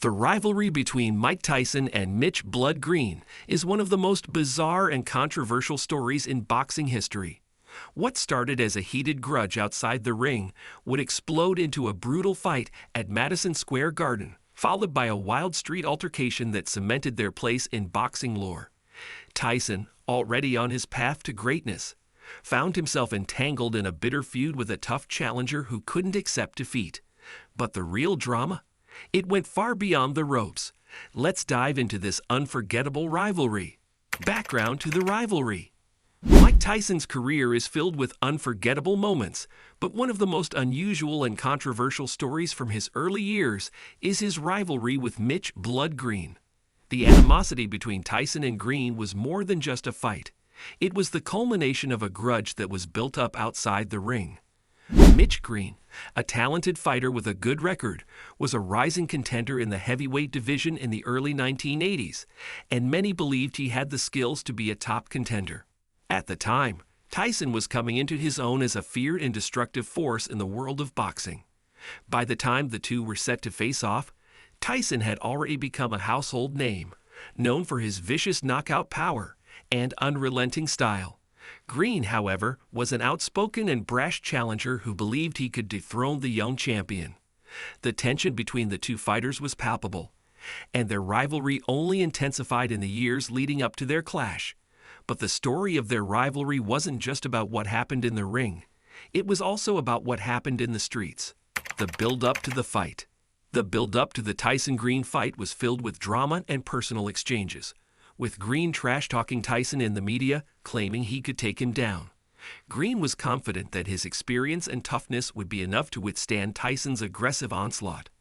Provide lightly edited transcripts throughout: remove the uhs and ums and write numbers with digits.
The rivalry between Mike Tyson and Mitch "Blood" Green is one of the most bizarre and controversial stories in boxing history. What started as a heated grudge outside the ring would explode into a brutal fight at Madison Square Garden, followed by a wild street altercation that cemented their place in boxing lore. Tyson, already on his path to greatness, found himself entangled in a bitter feud with a tough challenger who couldn't accept defeat. But the real drama? It went far beyond the ropes. Let's dive into this unforgettable rivalry. Background to the rivalry. Mike Tyson's career is filled with unforgettable moments, but one of the most unusual and controversial stories from his early years is his rivalry with Mitch "Blood" Green. The animosity between Tyson and Green was more than just a fight. It was the culmination of a grudge that was built up outside the ring. Mitch Green, a talented fighter with a good record, was a rising contender in the heavyweight division in the early 1980s, and many believed he had the skills to be a top contender. At the time, Tyson was coming into his own as a feared and destructive force in the world of boxing. By the time the two were set to face off, Tyson had already become a household name, known for his vicious knockout power and unrelenting style. Green, however, was an outspoken and brash challenger who believed he could dethrone the young champion. The tension between the two fighters was palpable, and their rivalry only intensified in the years leading up to their clash. But the story of their rivalry wasn't just about what happened in the ring. It was also about what happened in the streets. The build-up to the fight. The build-up to the Tyson-Green fight was filled with drama and personal exchanges, with Green trash-talking Tyson in the media, claiming he could take him down. Green was confident that his experience and toughness would be enough to withstand Tyson's aggressive onslaught.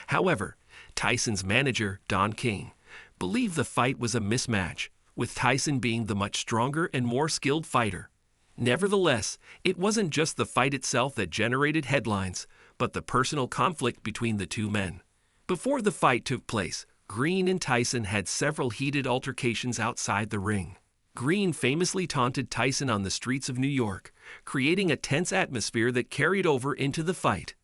However, Tyson's manager, Don King, believed the fight was a mismatch, with Tyson being the much stronger and more skilled fighter. Nevertheless, it wasn't just the fight itself that generated headlines, but the personal conflict between the two men. Before the fight took place, Green and Tyson had several heated altercations outside the ring. Green famously taunted Tyson on the streets of New York, creating a tense atmosphere that carried over into the fight.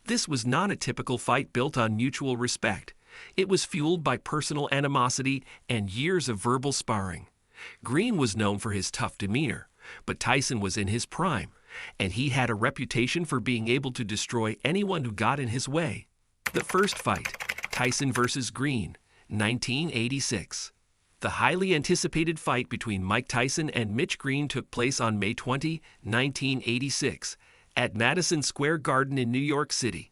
This was not a typical fight built on mutual respect. It was fueled by personal animosity and years of verbal sparring. Green was known for his tough demeanor, but Tyson was in his prime, and he had a reputation for being able to destroy anyone who got in his way. The first fight, Tyson vs. Green, 1986. The highly anticipated fight between Mike Tyson and Mitch Green took place on May 20, 1986, at Madison Square Garden in New York City.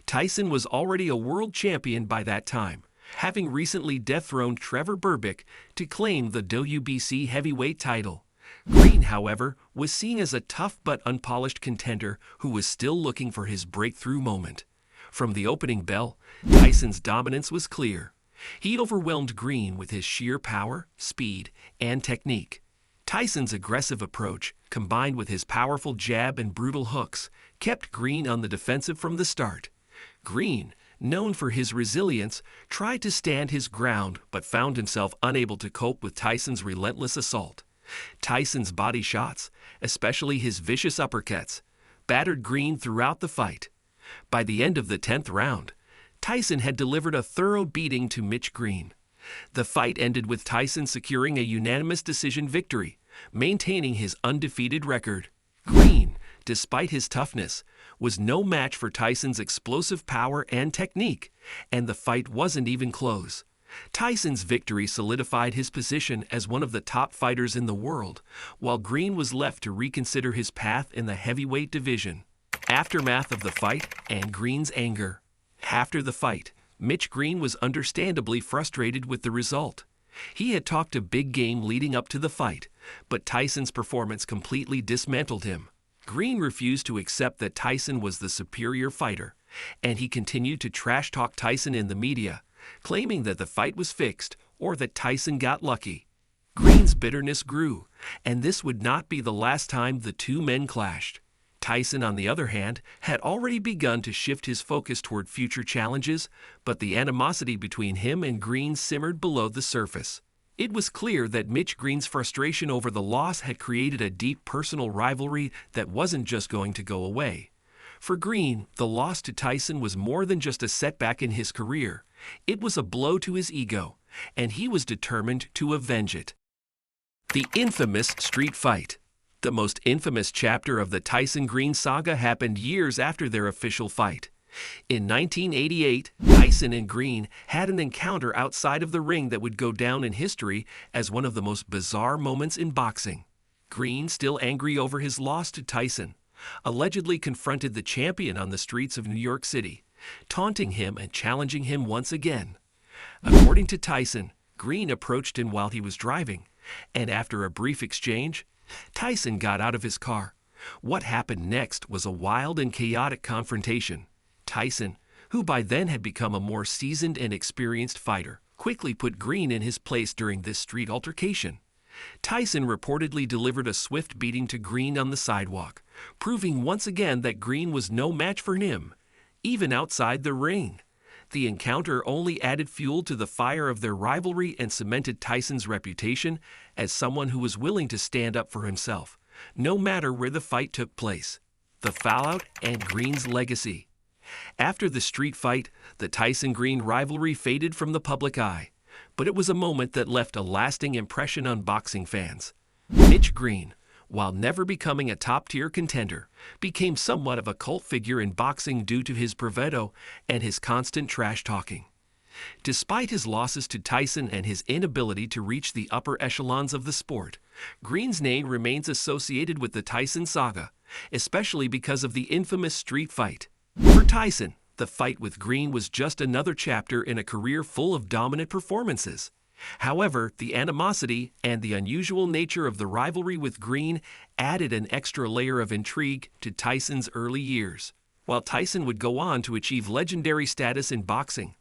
Tyson was already a world champion by that time, having recently dethroned Trevor Berbick to claim the WBC heavyweight title. Green, however, was seen as a tough but unpolished contender who was still looking for his breakthrough moment. From the opening bell, Tyson's dominance was clear. He overwhelmed Green with his sheer power, speed, and technique. Tyson's aggressive approach, combined with his powerful jab and brutal hooks, kept Green on the defensive from the start. Green, known for his resilience, tried to stand his ground but found himself unable to cope with Tyson's relentless assault. Tyson's body shots, especially his vicious uppercuts, battered Green throughout the fight. By the end of the 10th round, Tyson had delivered a thorough beating to Mitch Green. The fight ended with Tyson securing a unanimous decision victory, maintaining his undefeated record. Green, despite his toughness, was no match for Tyson's explosive power and technique, and the fight wasn't even close. Tyson's victory solidified his position as one of the top fighters in the world, while Green was left to reconsider his path in the heavyweight division. Aftermath of the fight and Green's anger. After the fight, Mitch Green was understandably frustrated with the result. He had talked a big game leading up to the fight, but Tyson's performance completely dismantled him. Green refused to accept that Tyson was the superior fighter, and he continued to trash-talk Tyson in the media, claiming that the fight was fixed or that Tyson got lucky. Green's bitterness grew, and this would not be the last time the two men clashed. Tyson, on the other hand, had already begun to shift his focus toward future challenges, but the animosity between him and Green simmered below the surface. It was clear that Mitch Green's frustration over the loss had created a deep personal rivalry that wasn't just going to go away. For Green, the loss to Tyson was more than just a setback in his career. It was a blow to his ego, and he was determined to avenge it. The infamous street fight. The most infamous chapter of the Tyson-Green saga happened years after their official fight. In 1988, Tyson and Green had an encounter outside of the ring that would go down in history as one of the most bizarre moments in boxing. Green, still angry over his loss to Tyson, allegedly confronted the champion on the streets of New York City, taunting him and challenging him once again. According to Tyson, Green approached him while he was driving, and after a brief exchange, Tyson got out of his car. What happened next was a wild and chaotic confrontation. Tyson, who by then had become a more seasoned and experienced fighter, quickly put Green in his place during this street altercation. Tyson reportedly delivered a swift beating to Green on the sidewalk, proving once again that Green was no match for him, even outside the ring. The encounter only added fuel to the fire of their rivalry and cemented Tyson's reputation as someone who was willing to stand up for himself, no matter where the fight took place. The fallout and Green's legacy. After the street fight, the Tyson-Green rivalry faded from the public eye, but it was a moment that left a lasting impression on boxing fans. Mitch Green, while never becoming a top-tier contender, became somewhat of a cult figure in boxing due to his bravado and his constant trash-talking. Despite his losses to Tyson and his inability to reach the upper echelons of the sport, Green's name remains associated with the Tyson saga, especially because of the infamous street fight. For Tyson, the fight with Green was just another chapter in a career full of dominant performances. However, the animosity and the unusual nature of the rivalry with Green added an extra layer of intrigue to Tyson's early years. While Tyson would go on to achieve legendary status in boxing,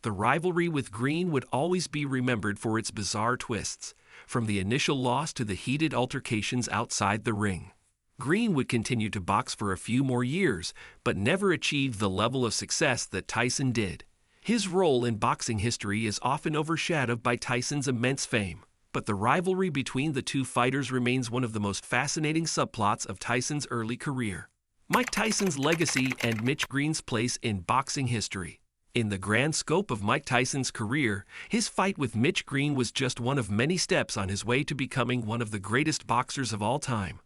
the rivalry with Green would always be remembered for its bizarre twists, from the initial loss to the heated altercations outside the ring. Green would continue to box for a few more years, but never achieved the level of success that Tyson did. His role in boxing history is often overshadowed by Tyson's immense fame, but the rivalry between the two fighters remains one of the most fascinating subplots of Tyson's early career. Mike Tyson's legacy and Mitch Green's place in boxing history. In the grand scope of Mike Tyson's career, his fight with Mitch Green was just one of many steps on his way to becoming one of the greatest boxers of all time.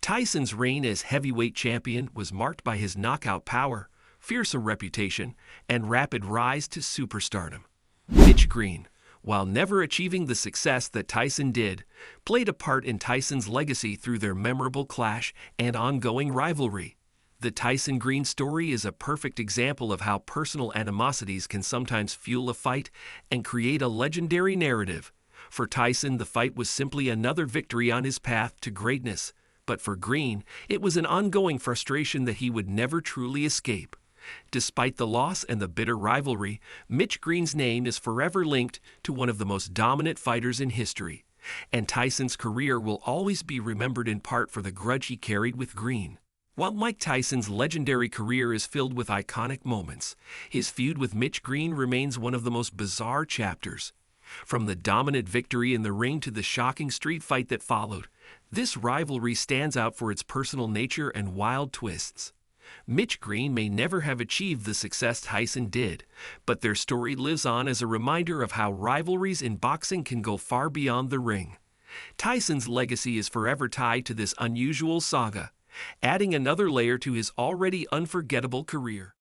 Tyson's reign as heavyweight champion was marked by his knockout power, fearsome reputation, and rapid rise to superstardom. Mitch Green, while never achieving the success that Tyson did, played a part in Tyson's legacy through their memorable clash and ongoing rivalry. The Tyson-Green story is a perfect example of how personal animosities can sometimes fuel a fight and create a legendary narrative. For Tyson, the fight was simply another victory on his path to greatness, but for Green, it was an ongoing frustration that he would never truly escape. Despite the loss and the bitter rivalry, Mitch Green's name is forever linked to one of the most dominant fighters in history, and Tyson's career will always be remembered in part for the grudge he carried with Green. While Mike Tyson's legendary career is filled with iconic moments, his feud with Mitch Green remains one of the most bizarre chapters. From the dominant victory in the ring to the shocking street fight that followed, this rivalry stands out for its personal nature and wild twists. Mitch Green may never have achieved the success Tyson did, but their story lives on as a reminder of how rivalries in boxing can go far beyond the ring. Tyson's legacy is forever tied to this unusual saga, adding another layer to his already unforgettable career.